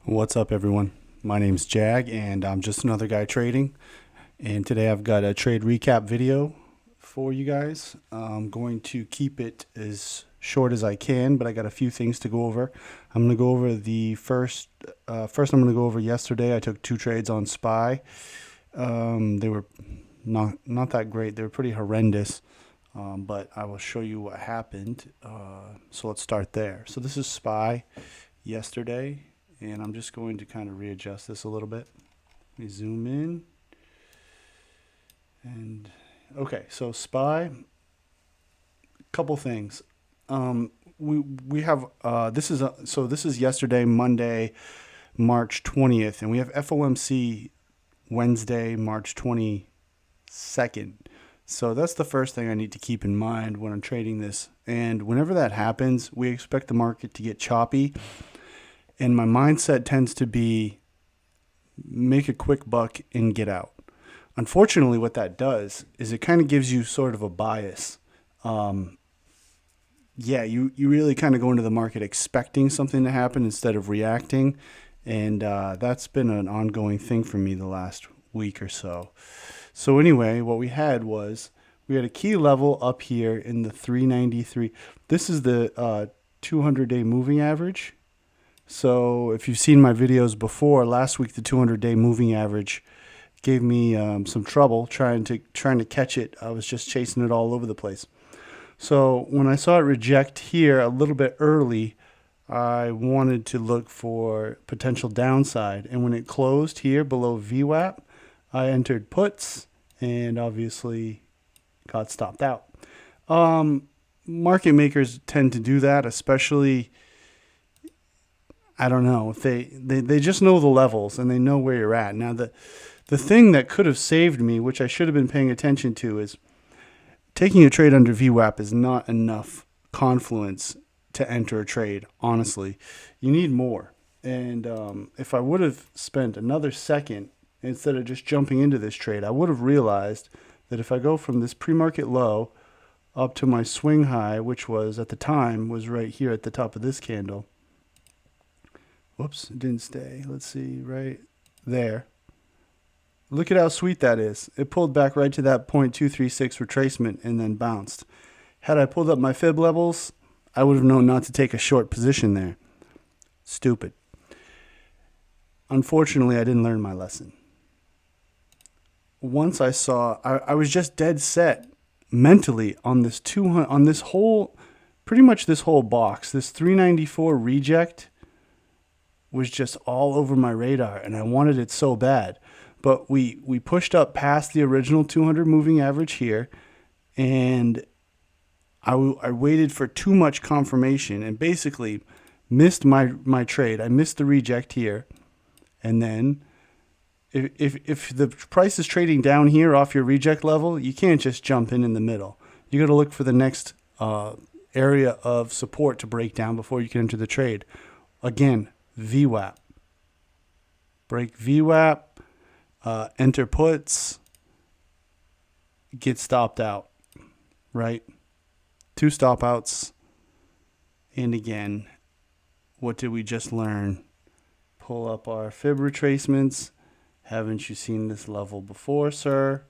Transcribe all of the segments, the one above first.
What's up, everyone? My name's Jag, and I'm just another guy trading. And today I've got a trade recap video for you guys. I'm going to keep it as short as I can, but I got a few things to go over. I'm going to go over the first I'm going to go over yesterday. I took 2 trades on SPY. They were not that great. They were pretty horrendous, but I will show you what happened. So let's start there. So this is SPY yesterday. And I'm just going to kind of readjust this a little bit. Let me zoom in. And okay, so SPY, couple things. We have this is yesterday, Monday, March 20th, and we have FOMC Wednesday, March 22nd. So that's the first thing I need to keep in mind when I'm trading this. And whenever that happens, we expect the market to get choppy. And my mindset tends to be make a quick buck and get out. Unfortunately, what that does is it kind of gives you sort of a bias. You really kind of go into the market expecting something to happen instead of reacting. And that's been an ongoing thing for me the last week or so. So anyway, what we had was we had a key level up here in the 393. This is the 200-day moving average. So if you've seen my videos before, last week the 200-day moving average gave me some trouble trying to catch it. I was just chasing it all over the place. So when I saw it reject here a little bit early, I wanted to look for potential downside. And when it closed here below VWAP, I entered puts and obviously got stopped out. Market makers tend to do that, especially, I don't know, if they just know the levels and they know where you're at. Now, the thing that could have saved me, which I should have been paying attention to, is taking a trade under VWAP is not enough confluence to enter a trade, honestly. You need more. And if I would have spent another second instead of just jumping into this trade, I would have realized that if I go from this pre-market low up to my swing high, which was at the time was right here at the top of this candle. Whoops, it didn't stay. Let's see, right there. Look at how sweet that is. It pulled back right to that 0.236 retracement and then bounced. Had I pulled up my fib levels, I would have known not to take a short position there. Stupid. Unfortunately, I didn't learn my lesson. Once I saw, I was just dead set mentally on this 200, on this whole, pretty much this whole box, this 394 reject was just all over my radar, and I wanted it so bad. But we pushed up past the original 200 moving average here, and I waited for too much confirmation and basically missed my trade. I missed the reject here, and then if the price is trading down here off your reject level, you can't just jump in the middle. You got to look for the next area of support to break down before you can enter the trade. Again, VWAP. Break VWAP, enter puts, get stopped out, right? 2 stop outs. And again, what did we just learn? Pull up our fib retracements. Haven't you seen this level before, sir?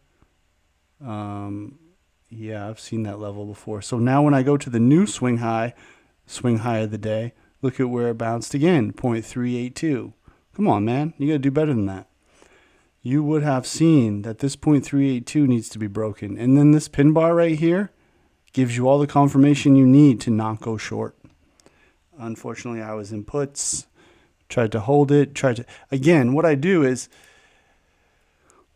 Yeah, I've seen that level before. So now when I go to the new swing high of the day, look at where it bounced again, 0.382. Come on, man. You got to do better than that. You would have seen that this 0.382 needs to be broken. And then this pin bar right here gives you all the confirmation you need to not go short. Unfortunately, I was in puts, tried to hold it, again, what I do is,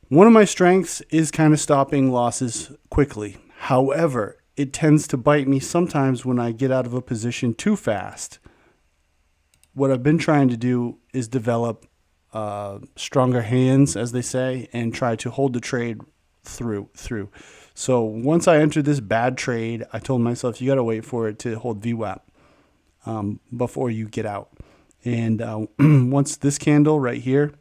one of my strengths is kind of stopping losses quickly. However, it tends to bite me sometimes when I get out of a position too fast. What I've been trying to do is develop stronger hands, as they say, and try to hold the trade through. So once I entered this bad trade, I told myself, you got to wait for it to hold VWAP before you get out. And once this candle right here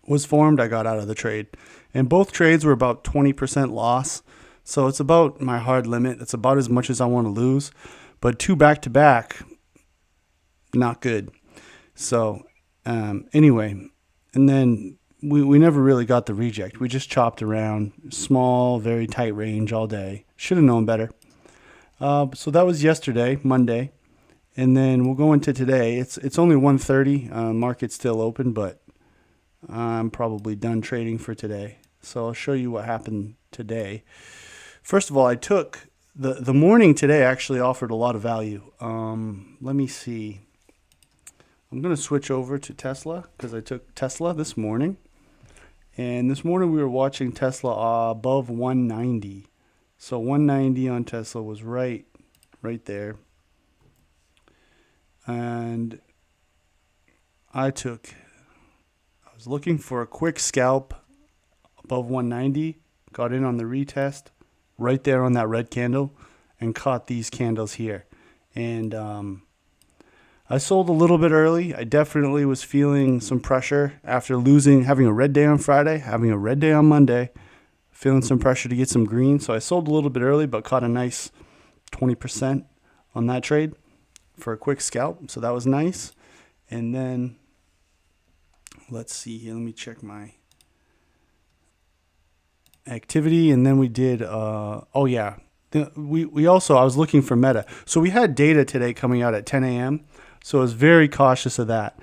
was formed, I got out of the trade. And both trades were about 20% loss. So it's about my hard limit. It's about as much as I want to lose. But 2 back-to-back, not good. So Anyway, and then we never really got the reject. We just chopped around small, very tight range all day. Should have known better. So that was yesterday, Monday. And then we'll go into today. It's only 1:30. Market's still open, but I'm probably done trading for today. So I'll show you what happened today. First of all, I took the morning today actually offered a lot of value. Let me see. I'm going to switch over to Tesla because I took Tesla this morning. And this morning we were watching Tesla above 190. So 190 on Tesla was right there. And I was looking for a quick scalp above 190, got in on the retest right there on that red candle and caught these candles here. And I sold a little bit early. I definitely was feeling some pressure after having a red day on Friday, having a red day on Monday, feeling some pressure to get some green. So I sold a little bit early, but caught a nice 20% on that trade for a quick scalp. So that was nice. And then let's see here. Let me check my activity. And then we did, we also, I was looking for Meta. So we had data today coming out at 10 a.m. So I was very cautious of that.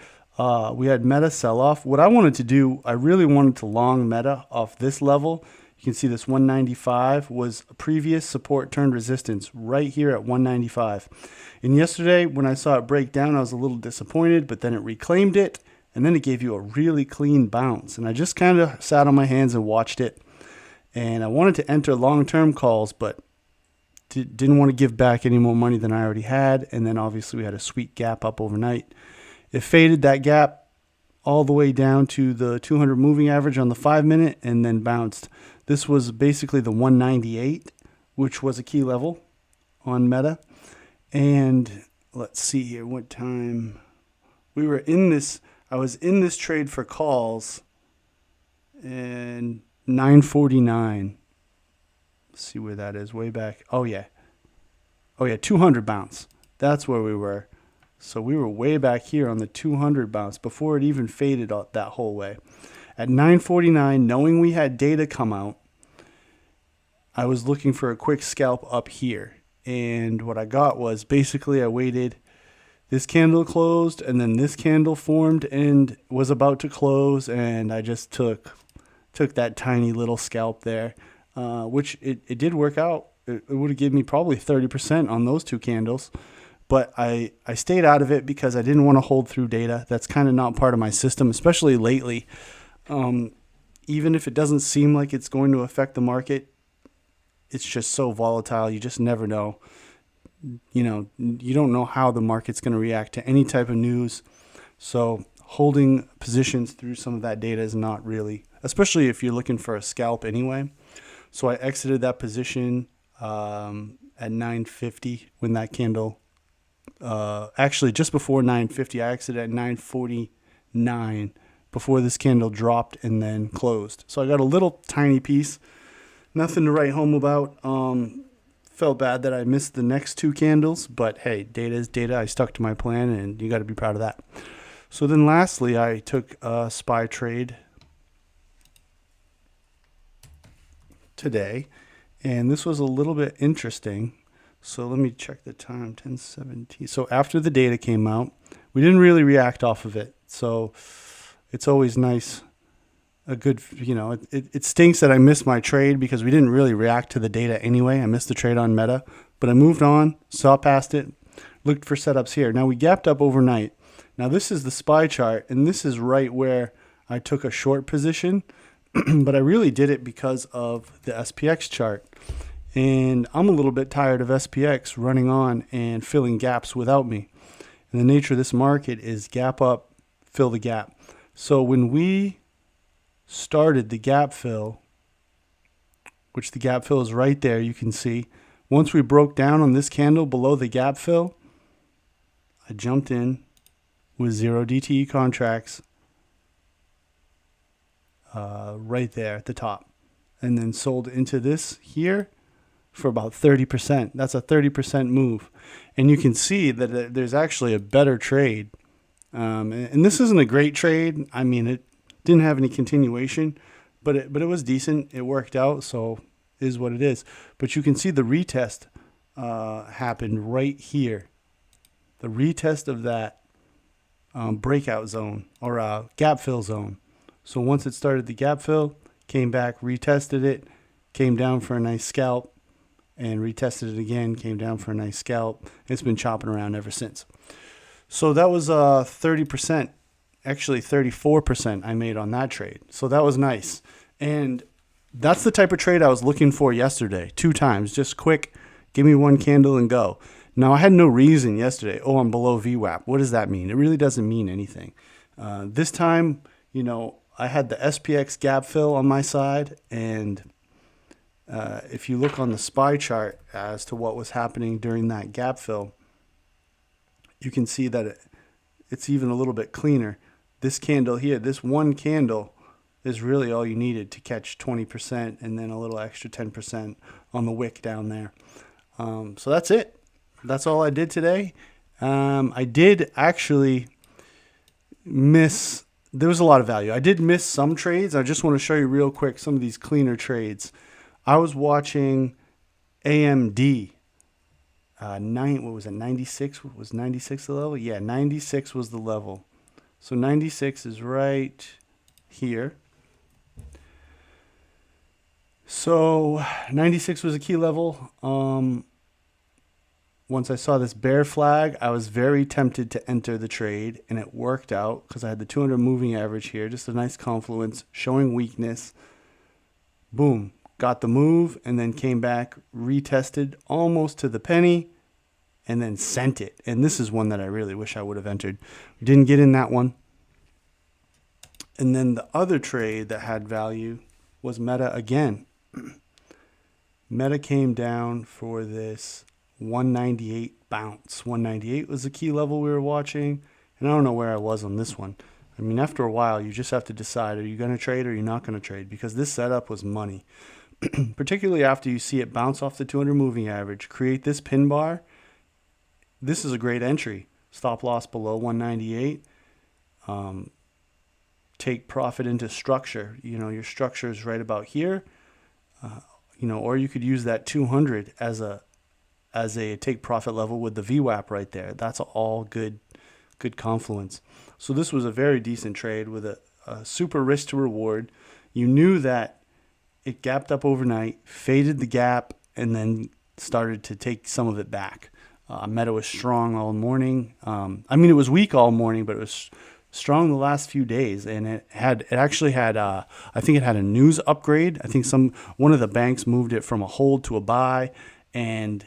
We had Meta sell off. What I wanted to do, I really wanted to long Meta off this level. You can see this 195 was a previous support turned resistance right here at 195. And yesterday when I saw it break down, I was a little disappointed, but then it reclaimed it and then it gave you a really clean bounce. And I just kind of sat on my hands and watched it. And I wanted to enter long-term calls, but didn't want to give back any more money than I already had. And then obviously we had a sweet gap up overnight. It faded that gap all the way down to the 200 moving average on the 5-minute and then bounced. This was basically the 198, which was a key level on Meta. And let's see here, what time we were in this. I was in this trade for calls and 9:49. Let's see where that is, way back. Oh yeah, 200 bounce. That's where we were. So we were way back here on the 200 bounce before it even faded that whole way. At 9:49, knowing we had data come out, I was looking for a quick scalp up here. And what I got was basically I waited. This candle closed and then this candle formed and was about to close. And I just took that tiny little scalp there, which it did work out. It would have given me probably 30% on those two candles. But I stayed out of it because I didn't want to hold through data. That's kind of not part of my system, especially lately. Even if it doesn't seem like it's going to affect the market, it's just so volatile. You just never know. You don't know how the market's going to react to any type of news. So holding positions through some of that data is not really, especially if you're looking for a scalp anyway. So I exited that position at 9:50 when that candle, actually just before 9:50, I exited at 9:49 before this candle dropped and then closed. So I got a little tiny piece. Nothing to write home about. Felt bad that I missed the next two candles, but hey, data is data. I stuck to my plan, and you got to be proud of that. So then lastly, I took a SPY trade today, and this was a little bit interesting. So let me check the time, 10:17. So after the data came out, we didn't really react off of it. So it's always nice. It stinks that I missed my trade because we didn't really react to the data anyway. I missed the trade on Meta, but I moved on, saw past it, looked for setups here. Now we gapped up overnight. Now this is the SPY chart, and this is right where I took a short position, but I really did it because of the SPX chart. And I'm a little bit tired of SPX running on and filling gaps without me. And the nature of this market is gap up, fill the gap. So when we started the gap fill, which the gap fill is right there, you can see. Once we broke down on this candle below the gap fill, I jumped in with 0 DTE contracts right there at the top, and then sold into this here for about 30%. That's a 30% move. And you can see that there's actually a better trade And this isn't a great trade. I mean, it didn't have any continuation, but it was decent. It worked out, so it is what it is. But you can see the retest happened right here. The retest of that breakout zone or gap fill zone. So once it started the gap fill, came back, retested it, came down for a nice scalp, and retested it again, came down for a nice scalp. It's been chopping around ever since. So that was 30%, actually 34% I made on that trade. So that was nice. And that's the type of trade I was looking for yesterday, 2 times, just quick, give me one candle and go. Now, I had no reason yesterday, oh, I'm below VWAP. What does that mean? It really doesn't mean anything. This time, you know, I had the SPX gap fill on my side, and if you look on the SPY chart as to what was happening during that gap fill, you can see that it's even a little bit cleaner. This candle here, this one candle is really all you needed to catch 20% and then a little extra 10% on the wick down there. So that's it. That's all I did today. I did actually miss, there was a lot of value. I did miss some trades. I just want to show you real quick some of these cleaner trades. I was watching AMD. What was it, 96? Was 96 the level? Yeah, 96 was the level. So 96 is right here. So 96 was a key level. Once I saw this bear flag, I was very tempted to enter the trade, and it worked out because I had the 200 moving average here, just a nice confluence showing weakness. Boom, got the move, and then came back, retested almost to the penny, and then sent it. And this is one that I really wish I would have entered. Didn't get in that one. And then the other trade that had value was Meta again. Meta came down for this 198 bounce. 198 was the key level we were watching, and I don't know where I was on this one. I mean, after a while, you just have to decide, are you going to trade or are you not going to trade? Because this setup was money, particularly after you see it bounce off the 200 moving average, create this pin bar. This is a great entry. Stop loss below 198. Take profit into structure. You know, your structure is right about here. You know, or you could use that 200 as a take profit level with the VWAP right there. That's all good confluence. So this was a very decent trade with a super risk to reward. You knew that it gapped up overnight, faded the gap, and then started to take some of it back. Meta was strong all morning. I mean, it was weak all morning, but it was strong the last few days, and it actually had I think it had a news upgrade. I think one of the banks moved it from a hold to a buy, and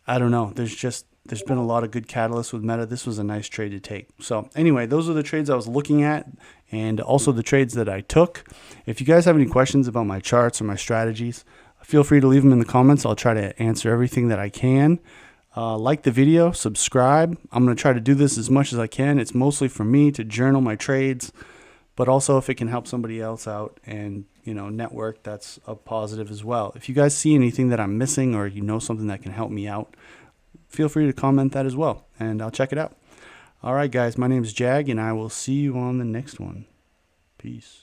I don't know. There's been a lot of good catalysts with Meta. This was a nice trade to take. So anyway, those are the trades I was looking at, and also the trades that I took. If you guys have any questions about my charts or my strategies, feel free to leave them in the comments. I'll try to answer everything that I can. Like the video, subscribe. I'm going to try to do this as much as I can. It's mostly for me to journal my trades, but also if it can help somebody else out and, you know, network, that's a positive as well. If you guys see anything that I'm missing or you know something that can help me out, feel free to comment that as well, and I'll check it out. All right, guys, my name is Jag, and I will see you on the next one. Peace.